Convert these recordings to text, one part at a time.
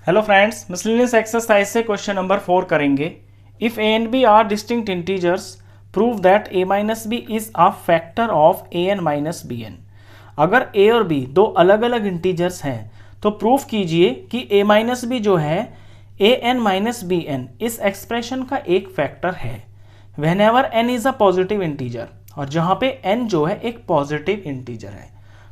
Hello friends, miscellaneous exercise से question number 4 करेंगे। If A and B are distinct integers, prove that A minus B is a factor of A N minus B N. अगर A और B दो अलग अलग integers हैं तो proof कीजिए कि ए माइनस बी जो है A N minus B N इस एक्सप्रेशन का एक फैक्टर है whenever N is a positive integer, और जहां पे एन जो है एक पॉजिटिव इंटीजर है।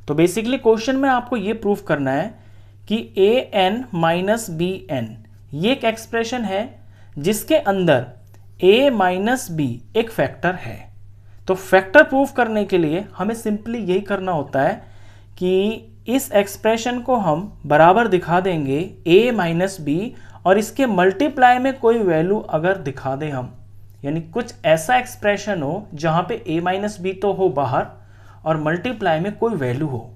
तो बेसिकली क्वेश्चन में आपको ये प्रूफ करना है कि ए एन माइनस बी एन ये एक एक्सप्रेशन है जिसके अंदर ए माइनस बी एक फैक्टर है। तो फैक्टर प्रूफ करने के लिए हमें सिंपली यही करना होता है कि इस एक्सप्रेशन को हम बराबर दिखा देंगे ए माइनस बी, और इसके मल्टीप्लाई में कोई वैल्यू अगर दिखा दें हम, यानी कुछ ऐसा एक्सप्रेशन हो जहां पे ए माइनस बी तो हो बाहर और मल्टीप्लाई में कोई वैल्यू हो,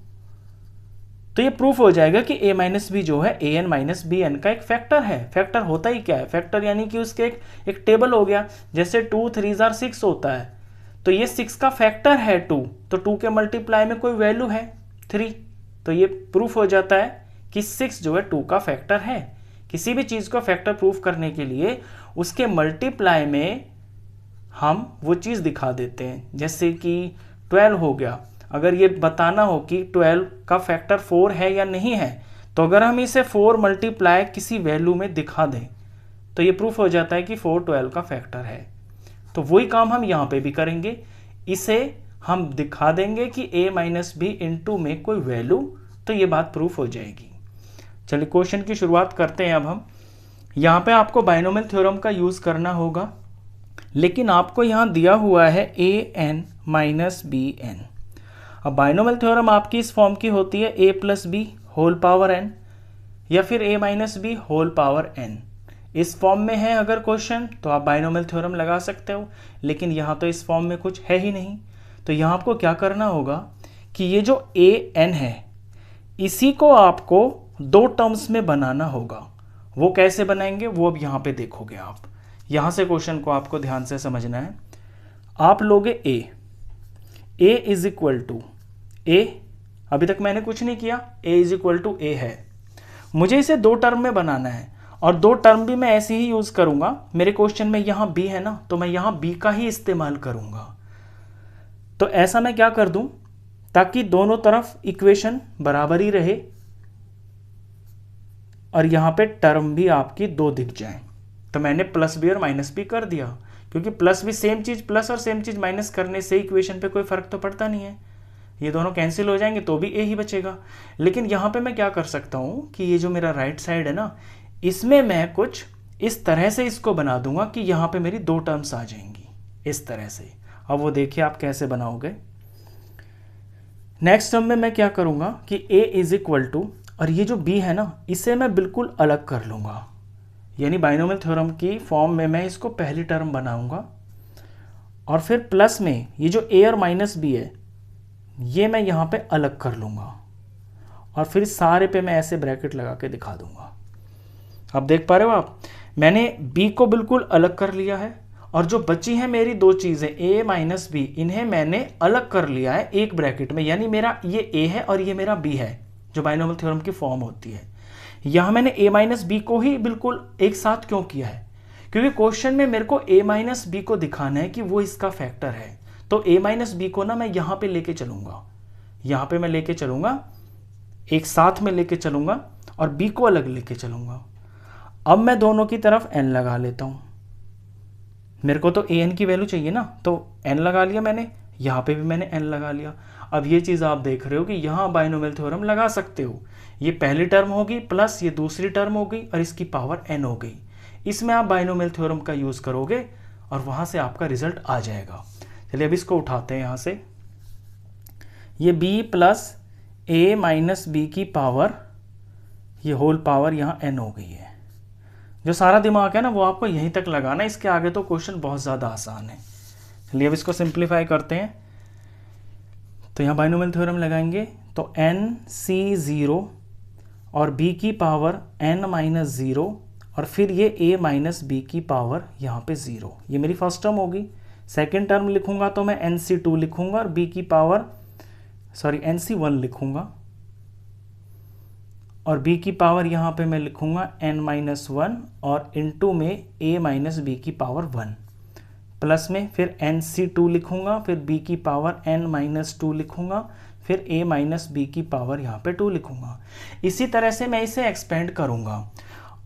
तो ये प्रूफ हो जाएगा कि a माइनस बी जो है A N minus B N का एक फैक्टर है। फैक्टर होता ही क्या है? फैक्टर यानी कि उसके एक टेबल हो गया, जैसे 2 3 6 होता है, तो ये 6 का फैक्टर है 2, तो 2 के मल्टीप्लाई में कोई वैल्यू है 3, तो ये प्रूफ हो जाता है कि 6 जो है 2 का फैक्टर है। किसी भी चीज़ को फैक्टर प्रूफ करने के लिए उसके मल्टीप्लाई में हम वो चीज़ दिखा देते हैं। जैसे कि 12 हो गया, अगर ये बताना हो कि 12 का फैक्टर 4 है या नहीं है, तो अगर हम इसे 4 मल्टीप्लाई किसी वैल्यू में दिखा दें तो ये प्रूफ हो जाता है कि 4 12 का फैक्टर है। तो वही काम हम यहाँ पे भी करेंगे, इसे हम दिखा देंगे कि a माइनस बी इंटू में कोई वैल्यू, तो ये बात प्रूफ हो जाएगी। चलिए क्वेश्चन की शुरुआत करते हैं। अब हम यहाँ पे आपको बाइनोमियल थ्योरम का यूज़ करना होगा, लेकिन आपको यहाँ दिया हुआ है A N minus B N. अब बाइनोमियल थ्योरम आपकी इस फॉर्म की होती है a plus B whole power n, या फिर a minus B whole power n। इस फॉर्म में है अगर क्वेश्चन तो आप बाइनोमियल थ्योरम लगा सकते हो, लेकिन यहाँ तो इस फॉर्म में कुछ है ही नहीं। तो यहाँ आपको क्या करना होगा कि ये जो a n है इसी को आपको दो टर्म्स में बनाना होगा। वो कैसे बनाएंगे वो अब यहाँ पे देखोगे आप। यहाँ से क्वेश्चन को आपको ध्यान से समझना है। आप लोगे a इज इक्वल टू ए, अभी तक मैंने कुछ नहीं किया, a इज इक्वल टू ए है। मुझे इसे दो टर्म में बनाना है, और दो टर्म भी मैं ऐसे ही यूज करूंगा। मेरे क्वेश्चन में यहाँ b है ना, तो मैं यहाँ b का ही इस्तेमाल करूंगा। तो ऐसा मैं क्या कर दूं ताकि दोनों तरफ इक्वेशन बराबर ही रहे और यहाँ पे टर्म भी आपकी दो दिख जाए। तो मैंने प्लस बी और माइनस बी कर दिया, क्योंकि प्लस भी सेम चीज प्लस और सेम चीज माइनस करने से इक्वेशन पे कोई फर्क तो पड़ता नहीं है, ये दोनों कैंसिल हो जाएंगे तो भी ए ही बचेगा। लेकिन यहाँ पे मैं क्या कर सकता हूँ कि ये जो मेरा राइट साइड है ना, इसमें मैं कुछ इस तरह से इसको बना दूंगा कि यहाँ पे मेरी दो टर्म्स आ जाएंगी इस तरह से। अब वो देखिए आप कैसे बनाओगे। नेक्स्ट टर्म में मैं क्या करूँगा कि a इज इक्वल टू, और ये जो b है ना इसे मैं बिल्कुल अलग कर लूँगा, यानी बाइनोमियल थ्योरम की फॉर्म में मैं इसको पहली टर्म बनाऊँगा, और फिर प्लस में ये जो a और माइनस b है ये मैं यहाँ पे अलग कर लूँगा, और फिर सारे पे मैं ऐसे ब्रैकेट लगा के दिखा दूँगा। अब देख पा रहे हो आप, मैंने b को बिल्कुल अलग कर लिया है, और जो बची हैं मेरी दो चीज़ें a माइनस बी, इन्हें मैंने अलग कर लिया है एक ब्रैकेट में, यानी मेरा ये a है और ये मेरा b है जो बाइनोमियल थ्योरम की फॉर्म होती है। यहाँ मैंने a माइनस बी को ही बिल्कुल एक साथ क्यों किया है, क्योंकि क्वेश्चन में मेरे को a माइनस बी को दिखाना है कि वो इसका फैक्टर है। तो a माइनस बी को ना मैं यहाँ पे लेके चलूँगा, यहाँ पे मैं लेके चलूँगा, एक साथ में लेके चलूँगा, और b को अलग लेके चलूँगा। अब मैं दोनों की तरफ n लगा लेता हूँ, मेरे को तो an की वैल्यू चाहिए ना, तो n लगा लिया मैंने, यहाँ पे भी मैंने n लगा लिया। अब ये चीज़ आप देख रहे हो कि यहाँ बाइनोमियल थ्योरम लगा सकते हो। ये पहली टर्म होगी प्लस ये दूसरी टर्म हो गई और इसकी पावर n हो गई। इसमें आप बाइनोमियल थ्योरम का यूज़ करोगे और वहाँ से आपका रिजल्ट आ जाएगा। चलिए अब इसको उठाते हैं यहाँ से। ये b plus a minus B की पावर, ये होल पावर यहाँ n हो गई है। जो सारा दिमाग है ना वो आपको यहीं तक लगाना, इसके आगे तो क्वेश्चन बहुत ज़्यादा आसान है। चलिए अब इसको सिंप्लीफाई करते हैं। तो यहाँ बाइनोमियल थ्योरम लगाएंगे तो NC0 और b की पावर n माइनस ज़ीरो, और फिर ये a माइनस बी की पावर यहाँ पे 0, ये मेरी फर्स्ट टर्म होगी। सेकेंड टर्म लिखूंगा तो मैं NC2 लिखूंगा और b की पावर NC1 लिखूंगा, और b की पावर यहाँ पे मैं लिखूँगा n-1 और इनटू में a माइनस बी की पावर 1 प्लस में फिर nc2 लिखूँगा, फिर b की पावर n-2 लिखूँगा, फिर a माइनस बी की पावर यहाँ पे 2 लिखूँगा। इसी तरह से मैं इसे एक्सपेंड करूँगा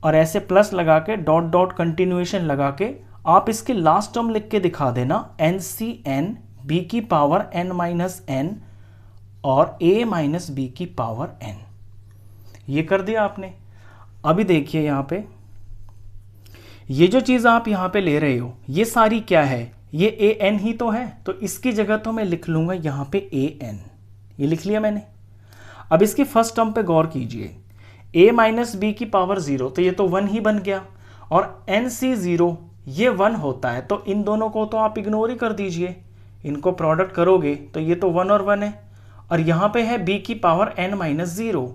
और ऐसे प्लस लगा के डॉट डॉट कंटिन्यूएशन लगा के आप इसके लास्ट टर्म लिख के दिखा देना NCN b की पावर n-n और a माइनस बी की पावर n। ये कर दिया आपने। अभी देखिए यहाँ पे ये जो चीज़ आप यहाँ पे ले रहे हो ये सारी क्या है, ये an ही तो है, तो इसकी जगह तो मैं लिख लूँगा यहाँ पे an। ये लिख लिया मैंने। अब इसकी फर्स्ट टर्म पे गौर कीजिए, a माइनस बी की पावर 0 तो ये तो 1 ही बन गया, और nc0 ये 1 होता है, तो इन दोनों को तो आप इग्नोर ही कर दीजिए। इनको प्रोडक्ट करोगे तो ये तो 1 और 1 है, और यहाँ पे है b की पावर n-0।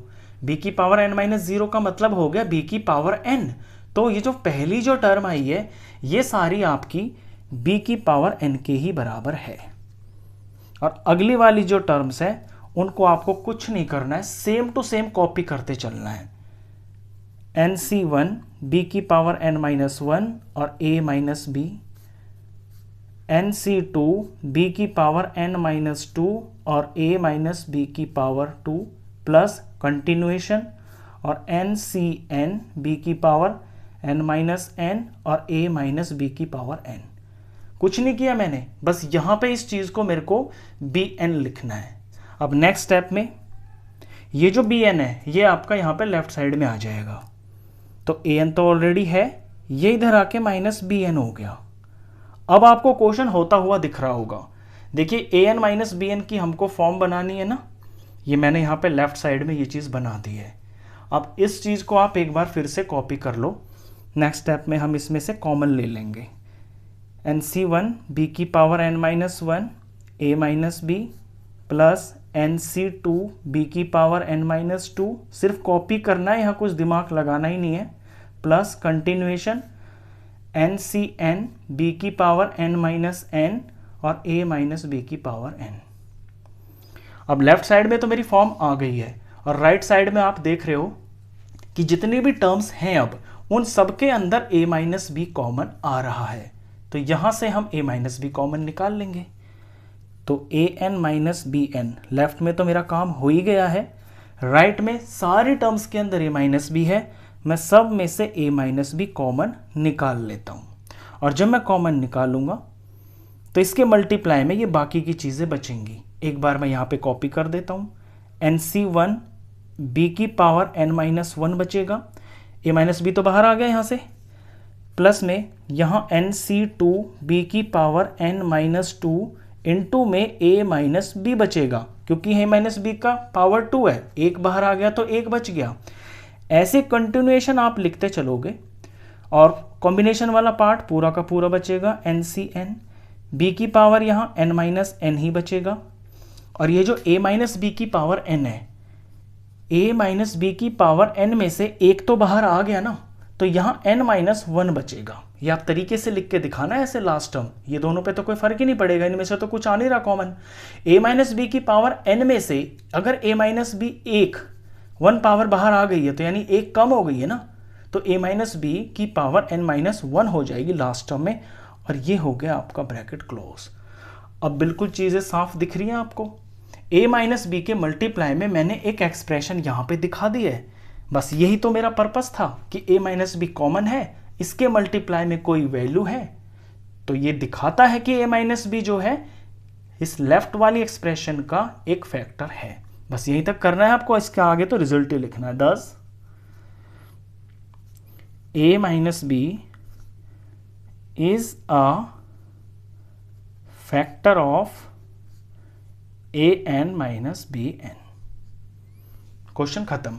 b की पावर n-0 का मतलब हो गया b की पावर n। तो ये जो पहली जो टर्म आई है ये सारी आपकी b की पावर n के ही बराबर है, और अगली वाली जो टर्म्स है उनको आपको कुछ नहीं करना है, सेम टू सेम कॉपी करते चलना है। nc1 b की पावर n-1 और a minus B, nc2 b की पावर n-2 और a माइनस बी की पावर 2 प्लस कंटिन्यूएशन, और ncn b की पावर n-n और a माइनस बी की पावर n। कुछ नहीं किया मैंने, बस यहाँ पे इस चीज़ को मेरे को bn लिखना है। अब नेक्स्ट स्टेप में ये जो bn है ये आपका यहाँ पे लेफ्ट साइड में आ जाएगा, तो an तो ऑलरेडी है, ये इधर आके माइनस bn हो गया। अब आपको क्वेश्चन होता हुआ दिख रहा होगा। देखिए an माइनस bn की हमको फॉर्म बनानी है ना, ये मैंने यहाँ पे लेफ्ट साइड में ये चीज़ बना दी है। अब इस चीज़ को आप एक बार फिर से कॉपी कर लो। नेक्स्ट स्टेप में हम इसमें से कॉमन ले लेंगे, nc1 b की power n-1 a minus B plus nc2 b की पावर n-2, सिर्फ कॉपी करना है, यहाँ कुछ दिमाग लगाना ही नहीं है, प्लस कंटिन्यूएशन ncn b की पावर n-n और a माइनस बी की पावर n। अब लेफ्ट साइड में तो मेरी फॉर्म आ गई है, और राइट साइड में आप देख रहे हो कि जितनी भी टर्म्स हैं अब उन सबके अंदर a माइनस बी कॉमन आ रहा है, तो यहां से हम a माइनस बी कॉमन निकाल लेंगे। तो an minus B N, left में तो मेरा काम हो ही गया है, राइट में सारी टर्म्स के अंदर a माइनस बी है, मैं सब में से a माइनस बी कॉमन निकाल लेता हूं, और जब मैं कॉमन निकालूंगा तो इसके मल्टीप्लाई में ये बाकी की चीज़ें बचेंगी। एक बार मैं यहाँ पे कॉपी कर देता हूँ, nc1 b की पावर n-1 बचेगा, a माइनस बी तो बाहर आ गया यहाँ से, प्लस में यहाँ nc2 b की पावर n-2 इंटू में a माइनस बी बचेगा, क्योंकि a माइनस बी का पावर 2 है, एक बाहर आ गया तो एक बच गया। ऐसे कंटिन्यूएशन आप लिखते चलोगे और कॉम्बिनेशन वाला पार्ट पूरा का पूरा बचेगा, ncn b की पावर यहाँ n-n ही बचेगा, और ये जो a माइनस बी की पावर n है, a माइनस बी की पावर n में से एक तो बाहर आ गया ना, तो यहाँ n-1 बचेगा। ये आप तरीके से लिख के दिखाना है ऐसे लास्ट टर्म, ये दोनों पे तो कोई फर्क ही नहीं पड़ेगा, इनमें से तो कुछ आ नहीं रहा कॉमन। a माइनस बी की पावर n में से अगर a माइनस बी 1 पावर बाहर आ गई है तो यानी 1 कम हो गई है ना, तो a माइनस बी की पावर n-1 हो जाएगी लास्ट टर्म में, और ये हो गया आपका ब्रैकेट क्लोज। अब बिल्कुल चीज़ें साफ दिख रही हैं आपको। a माइनस बी के मल्टीप्लाई में मैंने एक एक्सप्रेशन यहाँ पे दिखा दी है, बस यही तो मेरा पर्पस था कि a माइनस बी कॉमन है, इसके मल्टीप्लाई में कोई वैल्यू है, तो ये दिखाता है कि a माइनस बी जो है इस लेफ्ट वाली एक्सप्रेशन का एक फैक्टर है। बस यहीं तक करना है आपको, इसके आगे तो रिजल्ट ही लिखना है। Thus a minus B is a factor of an minus B N. Question खत्म।